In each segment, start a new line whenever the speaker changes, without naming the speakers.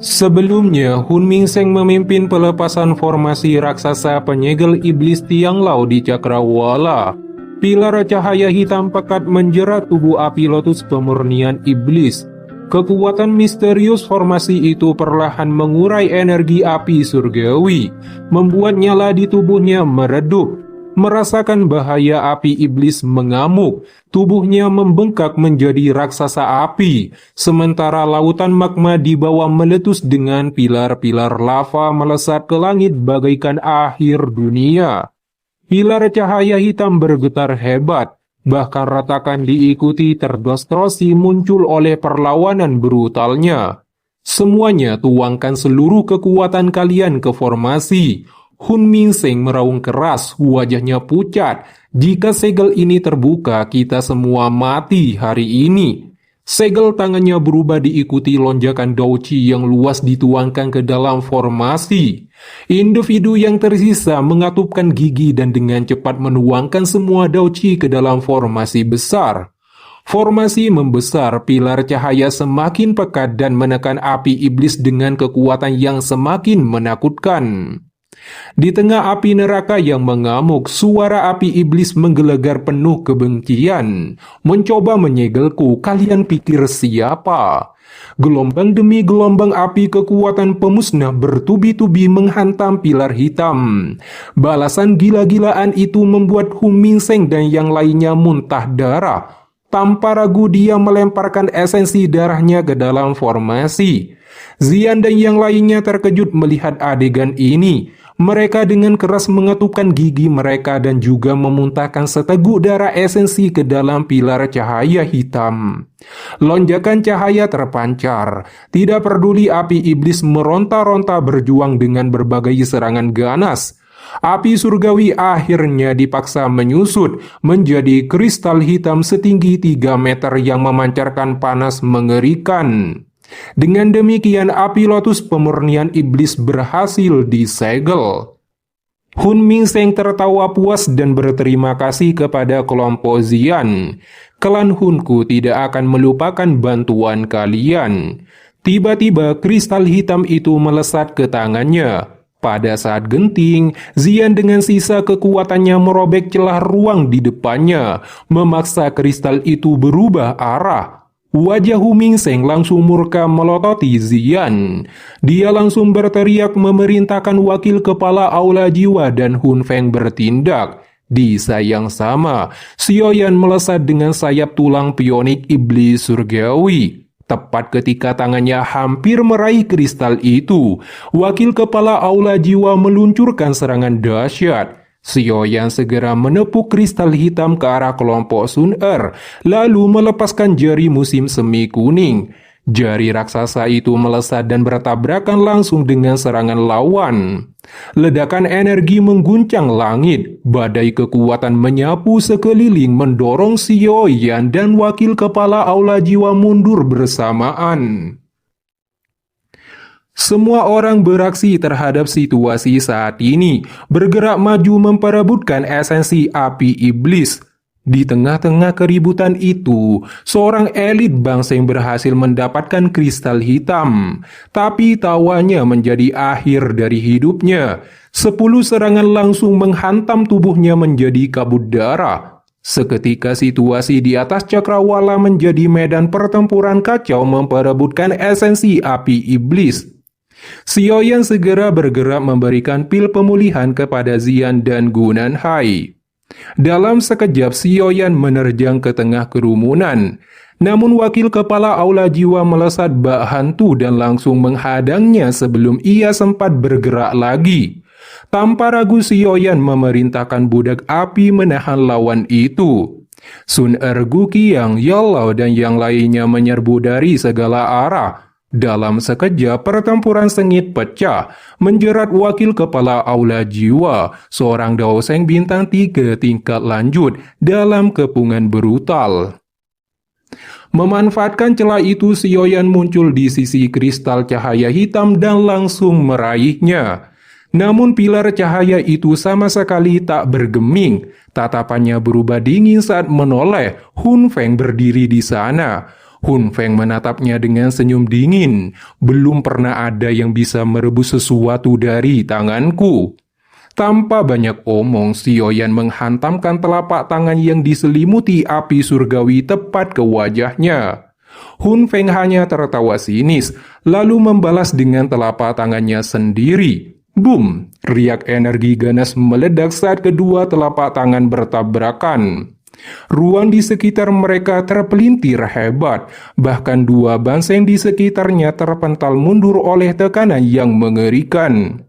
Sebelumnya, Hun Mingseng memimpin pelepasan formasi raksasa penyegel iblis Tiang Lao di Cakrawala. Pilar cahaya hitam pekat menjerat tubuh api lotus pemurnian iblis. Kekuatan misterius formasi itu perlahan mengurai energi api surgawi, membuat nyala di tubuhnya meredup. Merasakan bahaya api iblis mengamuk, tubuhnya membengkak menjadi raksasa api, sementara lautan magma di bawah meletus dengan pilar-pilar lava melesat ke langit bagaikan akhir dunia. Pilar cahaya hitam bergetar hebat, bahkan retakan diikuti terdistorsi muncul oleh perlawanan brutalnya. Semuanya tuangkan seluruh kekuatan kalian ke formasi. Hun Mingseng meraung keras, wajahnya pucat. Jika segel ini terbuka, kita semua mati hari ini. Segel tangannya berubah diikuti lonjakan Daoqi yang luas dituangkan ke dalam formasi. Individu yang tersisa mengatupkan gigi dan dengan cepat menuangkan semua Daoqi ke dalam formasi besar. Formasi membesar, pilar cahaya semakin pekat dan menekan api iblis dengan kekuatan yang semakin menakutkan. Di tengah api neraka yang mengamuk, suara api iblis menggelegar penuh kebencian. Mencoba menyegelku, kalian pikir siapa? Gelombang demi gelombang api kekuatan pemusnah bertubi-tubi menghantam pilar hitam. Balasan gila-gilaan itu membuat Hun Mingseng dan yang lainnya muntah darah. Tanpa ragu dia melemparkan esensi darahnya ke dalam formasi. Zian dan yang lainnya terkejut melihat adegan ini. Mereka dengan keras mengetupkan gigi mereka dan juga memuntahkan seteguk darah esensi ke dalam pilar cahaya hitam. Lonjakan cahaya terpancar. Tidak peduli api iblis meronta-ronta berjuang dengan berbagai serangan ganas. Api surgawi akhirnya dipaksa menyusut menjadi kristal hitam setinggi 3 meter yang memancarkan panas mengerikan. Dengan demikian api lotus pemurnian iblis berhasil disegel. Hun Mingseng tertawa puas dan berterima kasih kepada kelompok Zian. Klan Hunku tidak akan melupakan bantuan kalian. Tiba-tiba kristal hitam itu melesat ke tangannya. Pada saat genting, Zian dengan sisa kekuatannya merobek celah ruang di depannya, memaksa kristal itu berubah arah. Wajah Hun Mingseng langsung murka melototi Zian. Dia langsung berteriak memerintahkan wakil kepala aula jiwa dan Hun Feng bertindak. Di saat yang sama, Xiaoyan melesat dengan sayap tulang pionik iblis surgawi. Tepat ketika tangannya hampir meraih kristal itu, wakil kepala aula jiwa meluncurkan serangan dahsyat. Xiaoyan segera menepuk kristal hitam ke arah kelompok Sun Er, lalu melepaskan jari musim semi kuning. Jari raksasa itu melesat dan bertabrakan langsung dengan serangan lawan. Ledakan energi mengguncang langit, badai kekuatan menyapu sekeliling mendorong Xiaoyan dan wakil kepala aula jiwa mundur bersamaan. Semua orang beraksi terhadap situasi saat ini, bergerak maju memperebutkan esensi api iblis. Di tengah-tengah keributan itu, seorang elit bangsa yang berhasil mendapatkan kristal hitam. Tapi tawanya menjadi akhir dari hidupnya. 10 serangan langsung menghantam tubuhnya menjadi kabut darah. Seketika situasi di atas Cakrawala menjadi medan pertempuran kacau memperebutkan esensi api iblis. Xiaoyan segera bergerak memberikan pil pemulihan kepada Zian dan Gunan Hai. Dalam sekejap Xiaoyan menerjang ke tengah kerumunan. Namun wakil kepala aula jiwa melesat bak hantu dan langsung menghadangnya sebelum ia sempat bergerak lagi. Tanpa ragu Xiaoyan memerintahkan budak api menahan lawan itu. Sun Er, Gu Qiang, Yao dan yang lainnya menyerbu dari segala arah. Dalam sekejap pertempuran sengit pecah, menjerat wakil kepala aula jiwa, seorang daoseng bintang 3 tingkat lanjut dalam kepungan brutal. Memanfaatkan celah itu, Xiaoyan muncul di sisi kristal cahaya hitam dan langsung meraihnya. Namun pilar cahaya itu sama sekali tak bergeming. Tatapannya berubah dingin saat menoleh. Hun Feng berdiri di sana. Hun Feng menatapnya dengan senyum dingin. Belum pernah ada yang bisa merebut sesuatu dari tanganku. Tanpa banyak omong, Sioyan menghantamkan telapak tangan yang diselimuti api surgawi tepat ke wajahnya. Hun Feng hanya tertawa sinis, lalu membalas dengan telapak tangannya sendiri. Boom! Riak energi ganas meledak saat kedua telapak tangan bertabrakan. Ruang di sekitar mereka terpelintir hebat, bahkan dua banteng di sekitarnya terpental mundur oleh tekanan yang mengerikan.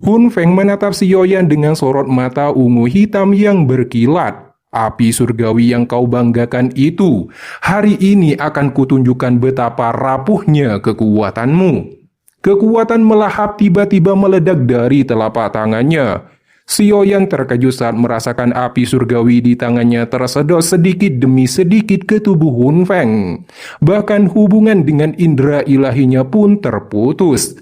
Hun Feng menatap Sioyan dengan sorot mata ungu hitam yang berkilat. Api surgawi yang kau banggakan itu, hari ini akan kutunjukkan betapa rapuhnya kekuatanmu. Kekuatan melahap tiba-tiba meledak dari telapak tangannya. Sioyan terkejut saat merasakan api surgawi di tangannya tersedot sedikit demi sedikit ke tubuh Hun Feng. Bahkan hubungan dengan indera ilahinya pun terputus.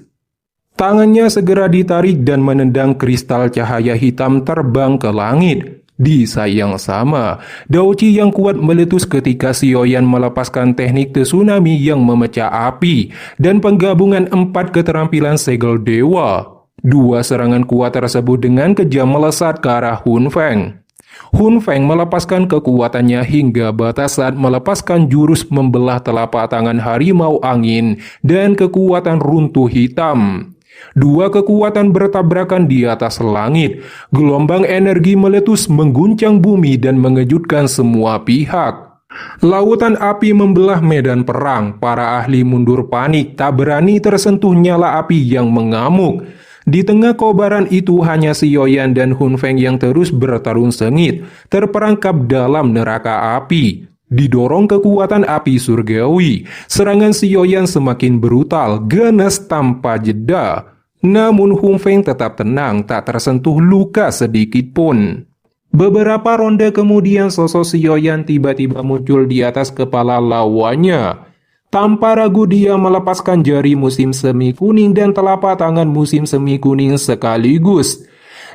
Tangannya segera ditarik dan menendang kristal cahaya hitam terbang ke langit. Di saat yang sama, Daoqi yang kuat meletus ketika Sioyan melepaskan teknik tsunami yang memecah api dan penggabungan 4 keterampilan segel dewa. Dua serangan kuat tersebut dengan kejam melesat ke arah Hun Feng. Hun Feng melepaskan kekuatannya hingga batas saat melepaskan jurus membelah telapak tangan harimau angin dan kekuatan runtuh hitam. Dua kekuatan bertabrakan di atas langit. Gelombang energi meletus mengguncang bumi dan mengejutkan semua pihak. Lautan api membelah medan perang. Para ahli mundur panik, tak berani tersentuh nyala api yang mengamuk. Di tengah kobaran itu hanya Sioyan dan Hun Feng yang terus bertarung sengit, terperangkap dalam neraka api. Didorong kekuatan api surgawi, serangan Sioyan semakin brutal, ganas tanpa jeda. Namun Hun Feng tetap tenang, tak tersentuh luka sedikit pun. Beberapa ronde kemudian sosok Sioyan tiba-tiba muncul di atas kepala lawannya. Tanpa ragu dia melepaskan jari musim semi kuning dan telapak tangan musim semi kuning sekaligus.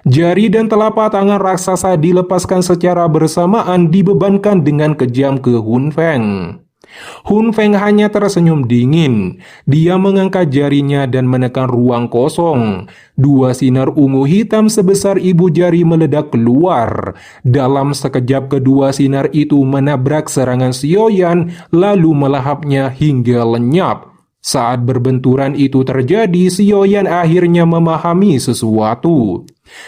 Jari dan telapak tangan raksasa dilepaskan secara bersamaan dibebankan dengan kejam ke Hun Feng. Hun Feng hanya tersenyum dingin. Dia mengangkat jarinya dan menekan ruang kosong. Dua sinar ungu hitam sebesar ibu jari meledak keluar. Dalam sekejap kedua sinar itu menabrak serangan Sioyan lalu melahapnya hingga lenyap. Saat berbenturan itu terjadi, Sioyan akhirnya memahami sesuatu.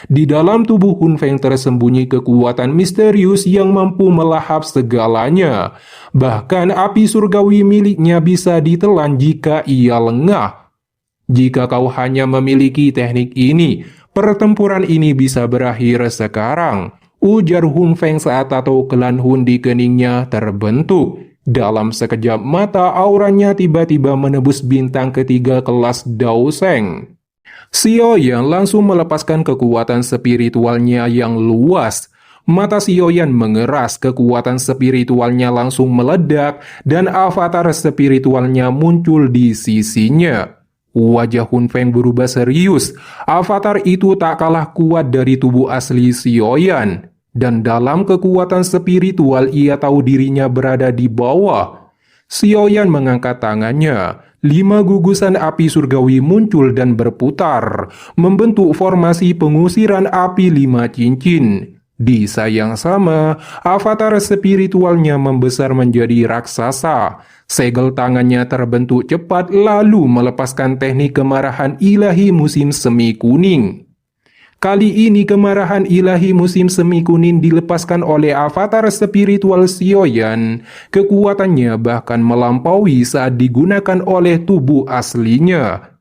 Di dalam tubuh Hun Feng tersembunyi kekuatan misterius yang mampu melahap segalanya. Bahkan api surgawi miliknya bisa ditelan jika ia lengah. Jika kau hanya memiliki teknik ini, pertempuran ini bisa berakhir sekarang, ujar Hun Feng saat tato klan Hun di keningnya terbentuk. Dalam sekejap mata auranya tiba-tiba menebus bintang ketiga kelas Dao Sheng. Sioyan langsung melepaskan kekuatan spiritualnya yang luas. Mata Sioyan mengeras, kekuatan spiritualnya langsung meledak dan avatar spiritualnya muncul di sisinya. Wajah Hun Feng berubah serius. Avatar itu tak kalah kuat dari tubuh asli Sioyan. Dan dalam kekuatan spiritual ia tahu dirinya berada di bawah. Sioyan mengangkat tangannya. 5 gugusan api surgawi muncul dan berputar, membentuk formasi pengusiran api 5 cincin. Di saat yang sama, avatar spiritualnya membesar menjadi raksasa. Segel tangannya terbentuk cepat lalu melepaskan teknik kemarahan ilahi musim semi kuning. Kali ini kemarahan ilahi musim semi kuning dilepaskan oleh avatar spiritual Sioyan. Kekuatannya bahkan melampaui saat digunakan oleh tubuh aslinya.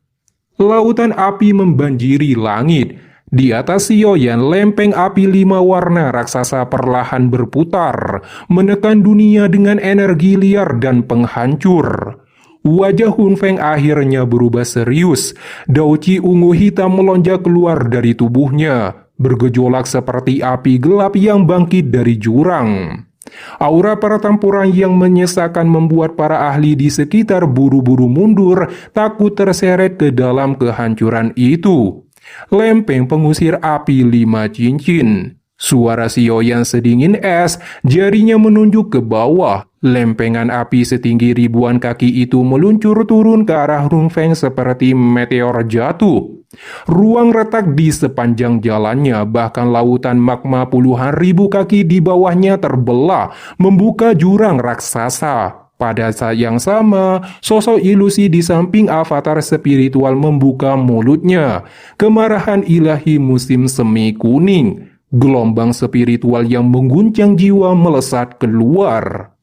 Lautan api membanjiri langit. Di atas Sioyan, lempeng api 5 warna raksasa perlahan berputar, menekan dunia dengan energi liar dan penghancur. Wajah Hun Feng akhirnya berubah serius. Daoqi ungu hitam melonjak keluar dari tubuhnya, bergejolak seperti api gelap yang bangkit dari jurang. Aura pertempuran yang menyesakan membuat para ahli di sekitar buru-buru mundur, takut terseret ke dalam kehancuran itu. Lempeng pengusir api 5 cincin. Suara Sioyan sedingin es, jarinya menunjuk ke bawah. Lempengan api setinggi ribuan kaki itu meluncur turun ke arah Hun Feng seperti meteor jatuh. Ruang retak di sepanjang jalannya, bahkan lautan magma puluhan ribu kaki di bawahnya terbelah, membuka jurang raksasa. Pada saat yang sama, sosok ilusi di samping avatar spiritual membuka mulutnya. Kemarahan ilahi musim semi kuning. Gelombang spiritual yang mengguncang jiwa melesat keluar.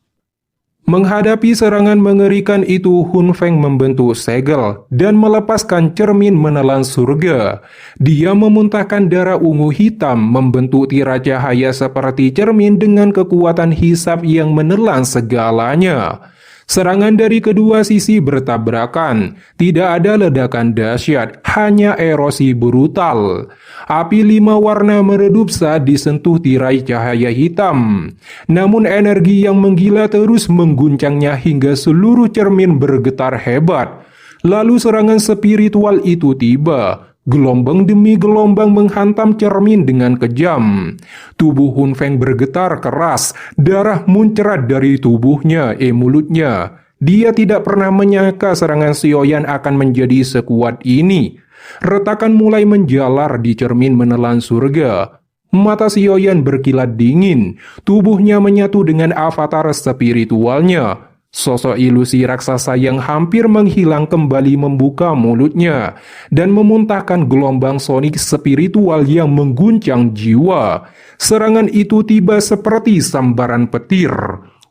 Menghadapi serangan mengerikan itu, Hun Feng membentuk segel dan melepaskan cermin menelan surga. Dia memuntahkan darah ungu hitam, membentuk tirai cahaya seperti cermin dengan kekuatan hisab yang menelan segalanya. Serangan dari kedua sisi bertabrakan, tidak ada ledakan dahsyat, hanya erosi brutal. Api 5 warna meredup saat disentuh tirai cahaya hitam. Namun energi yang menggila terus mengguncangnya hingga seluruh cermin bergetar hebat. Lalu serangan spiritual itu tiba. Gelombang demi gelombang menghantam cermin dengan kejam. Tubuh Hun Feng bergetar keras, darah muncrat dari tubuhnya, mulutnya. Dia tidak pernah menyangka serangan Sioyan akan menjadi sekuat ini. Retakan mulai menjalar di cermin menelan surga. Mata Sioyan berkilat dingin, tubuhnya menyatu dengan avatar spiritualnya. Sosok ilusi raksasa yang hampir menghilang kembali membuka mulutnya dan memuntahkan gelombang sonik spiritual yang mengguncang jiwa. Serangan itu tiba seperti sambaran petir.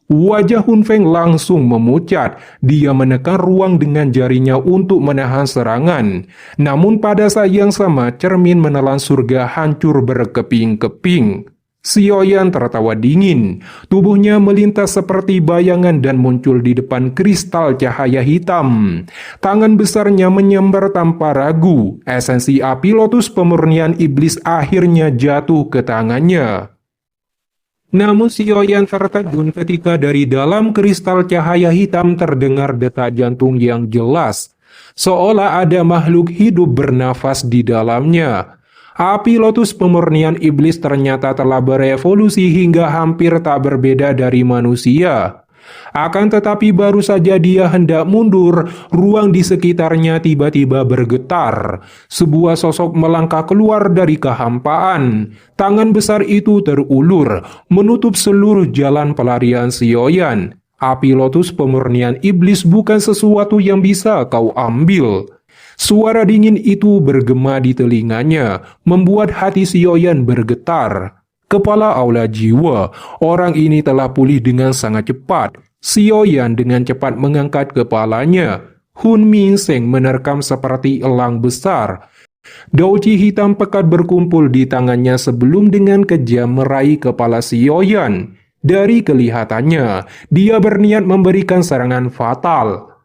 Wajah Hun Feng langsung memucat. Dia menekan ruang dengan jarinya untuk menahan serangan. Namun pada saat yang sama, cermin menelan surga hancur berkeping-keping. Sioyan tertawa dingin, tubuhnya melintas seperti bayangan dan muncul di depan kristal cahaya hitam. Tangan besarnya menyambar tanpa ragu, esensi api lotus pemurnian iblis akhirnya jatuh ke tangannya. Namun Sioyan tertegun ketika dari dalam kristal cahaya hitam terdengar detak jantung yang jelas, seolah ada makhluk hidup bernafas di dalamnya. Api lotus pemurnian iblis ternyata telah berevolusi hingga hampir tak berbeda dari manusia. Akan tetapi baru saja dia hendak mundur, ruang di sekitarnya tiba-tiba bergetar. Sebuah sosok melangkah keluar dari kehampaan. Tangan besar itu terulur, menutup seluruh jalan pelarian Sioyan. Api lotus pemurnian iblis bukan sesuatu yang bisa kau ambil. Suara dingin itu bergema di telinganya, membuat hati Sioyan bergetar. Kepala aula jiwa, orang ini telah pulih dengan sangat cepat. Sioyan dengan cepat mengangkat kepalanya. Hun Mingseng menerkam seperti elang besar. Dauci hitam pekat berkumpul di tangannya sebelum dengan kejam meraih kepala Sioyan. Dari kelihatannya, dia berniat memberikan serangan fatal.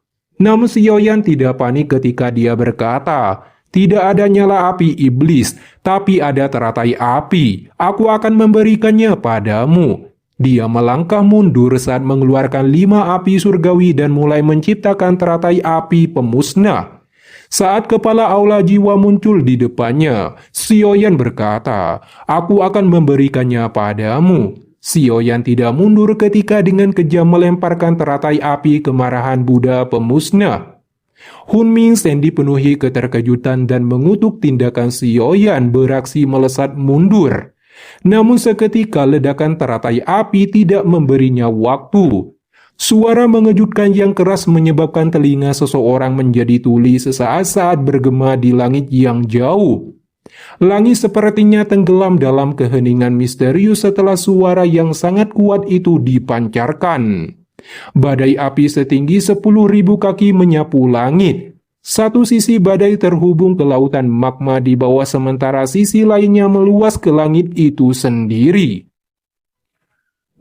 Namun Sioyan tidak panik ketika dia berkata, "Tidak ada nyala api iblis, tapi ada teratai api. Aku akan memberikannya padamu." Dia melangkah mundur saat mengeluarkan 5 api surgawi dan mulai menciptakan teratai api pemusnah. Saat kepala aula jiwa muncul di depannya, Sioyan berkata, "Aku akan memberikannya padamu." Sioyan tidak mundur ketika dengan kejam melemparkan teratai api kemarahan Buddha pemusnah. Hun Mingseng dipenuhi keterkejutan dan mengutuk tindakan Sioyan beraksi melesat mundur. Namun seketika ledakan teratai api tidak memberinya waktu. Suara mengejutkan yang keras menyebabkan telinga seseorang menjadi tuli sesaat saat bergema di langit yang jauh. Langit sepertinya tenggelam dalam keheningan misterius setelah suara yang sangat kuat itu dipancarkan. Badai api setinggi 10.000 kaki menyapu langit. Satu sisi badai terhubung ke lautan magma di bawah sementara sisi lainnya meluas ke langit itu sendiri.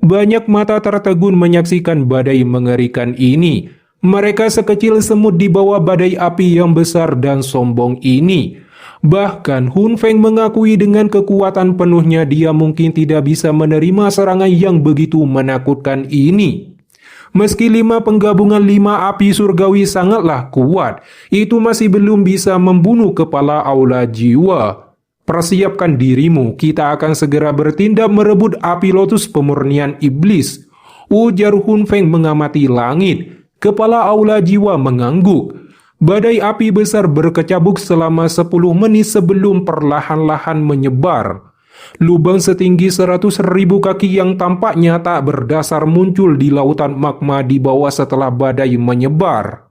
Banyak mata tertegun menyaksikan badai mengerikan ini. Mereka sekecil semut di bawah badai api yang besar dan sombong ini. Bahkan Hun Feng mengakui dengan kekuatan penuhnya dia mungkin tidak bisa menerima serangan yang begitu menakutkan ini. Meski 5 penggabungan 5 api surgawi sangatlah kuat, itu masih belum bisa membunuh kepala aula jiwa. Persiapkan dirimu, kita akan segera bertindak merebut api lotus pemurnian iblis, ujar Hun Feng mengamati langit. Kepala aula jiwa mengangguk. Badai api besar berkecabuk selama 10 menit sebelum perlahan-lahan menyebar. Lubang setinggi 100.000 kaki yang tampaknya tak berdasar muncul di lautan magma di bawah setelah badai menyebar.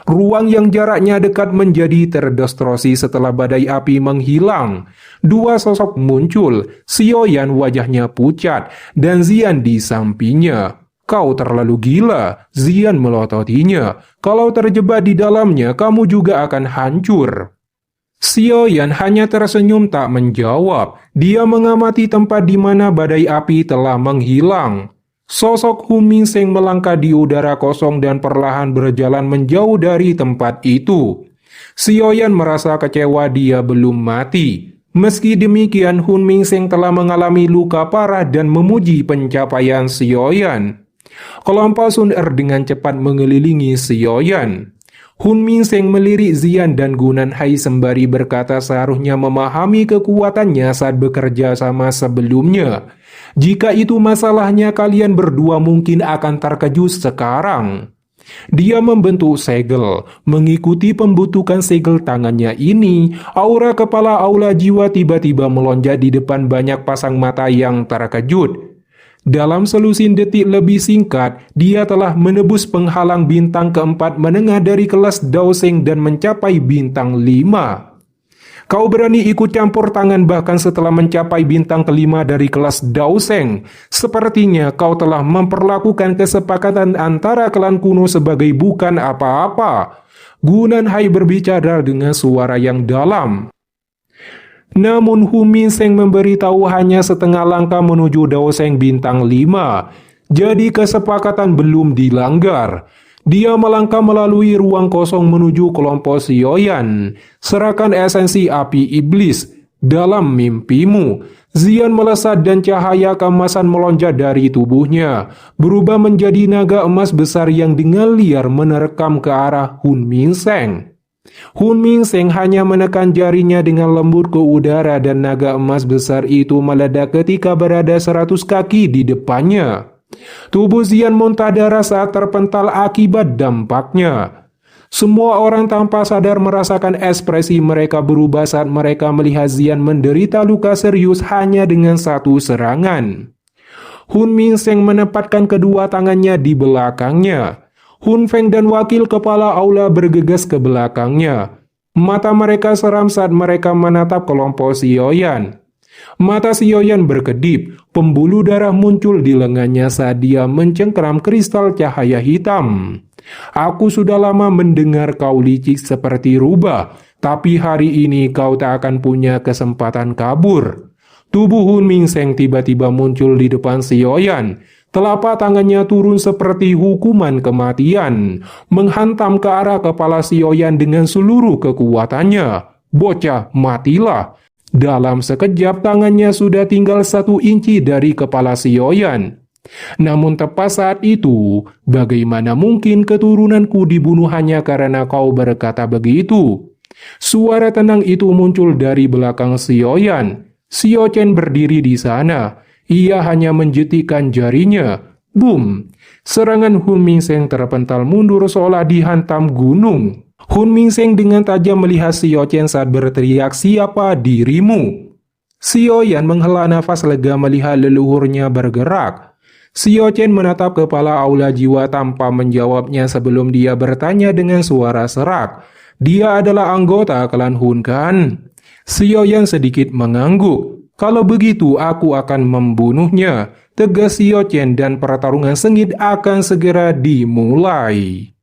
Ruang yang jaraknya dekat menjadi terdistorsi setelah badai api menghilang. Dua sosok muncul, Xiaoyan wajahnya pucat dan Zian di sampingnya. Kau terlalu gila, Zian melototinya. Kalau terjebak di dalamnya, kamu juga akan hancur. Xiaoyan hanya tersenyum tak menjawab. Dia mengamati tempat di mana badai api telah menghilang. Sosok Hun Minsheng melangkah di udara kosong dan perlahan berjalan menjauh dari tempat itu. Xiaoyan merasa kecewa dia belum mati. Meski demikian, Hun Minsheng telah mengalami luka parah dan memuji pencapaian Xiaoyan. Kelompok Sun Er dengan cepat mengelilingi Xiaoyan. Hun Minsheng melirik Zian dan Gunan Hai sembari berkata seharusnya memahami kekuatannya saat bekerja sama sebelumnya. Jika itu masalahnya, kalian berdua mungkin akan terkejut sekarang. Dia membentuk segel. Mengikuti pembentukan segel tangannya ini, aura kepala aula jiwa tiba-tiba melonjak di depan banyak pasang mata yang terkejut. Dalam selusin detik lebih singkat, dia telah menebus penghalang bintang keempat menengah dari kelas Daoseng dan mencapai bintang 5. Kau berani ikut campur tangan bahkan setelah mencapai bintang kelima dari kelas Daoseng. Sepertinya kau telah memperlakukan kesepakatan antara klan kuno sebagai bukan apa-apa. Gunan Hai berbicara dengan suara yang dalam. Namun Hun Minsheng memberitahu hanya setengah langkah menuju Daoseng bintang 5. Jadi kesepakatan belum dilanggar. Dia melangkah melalui ruang kosong menuju kelompok Xiaoyan. Serahkan esensi api iblis. Dalam mimpimu, Zian melesat dan cahaya keemasan melonjak dari tubuhnya, berubah menjadi naga emas besar yang dengan liar menerkam ke arah Hun Minsheng. Hun Minsheng hanya menekan jarinya dengan lembut ke udara dan naga emas besar itu meledak ketika berada 100 kaki di depannya. Tubuh Zian muntah darah saat terpental akibat dampaknya. Semua orang tanpa sadar merasakan ekspresi mereka berubah saat mereka melihat Zian menderita luka serius hanya dengan satu serangan. Hun Minsheng menempatkan kedua tangannya di belakangnya. Hun Feng dan wakil kepala aula bergegas ke belakangnya. Mata mereka seram saat mereka menatap kelompok Xiaoyan. Mata Xiaoyan berkedip, pembuluh darah muncul di lengannya saat dia mencengkeram kristal cahaya hitam. Aku sudah lama mendengar kau licik seperti rubah, tapi hari ini kau tak akan punya kesempatan kabur. Tubuh Hun Minsheng tiba-tiba muncul di depan Xiaoyan. Telapak tangannya turun seperti hukuman kematian, menghantam ke arah kepala Xiaoyan dengan seluruh kekuatannya. Bocah, matilah. Dalam sekejap tangannya sudah tinggal 1 inci dari kepala Xiaoyan. Namun tepat saat itu, bagaimana mungkin keturunanku dibunuh hanya karena kau berkata begitu? Suara tenang itu muncul dari belakang Xiaoyan. Xiao Chen berdiri di sana. Ia hanya menjetikkan jarinya. Boom! Serangan Hun Minsheng terpental mundur seolah dihantam gunung. Hun Minsheng dengan tajam melihat Xiao Chen saat berteriak, "Siapa dirimu?" Xiaoyan menghela nafas lega melihat leluhurnya bergerak. Xiao Chen menatap kepala aula jiwa tanpa menjawabnya sebelum dia bertanya dengan suara serak. Dia adalah anggota klan Hun kan? Xiaoyan sedikit mengangguk. Kalau begitu aku akan membunuhnya, tegas Xiao Chen dan pertarungan sengit akan segera dimulai.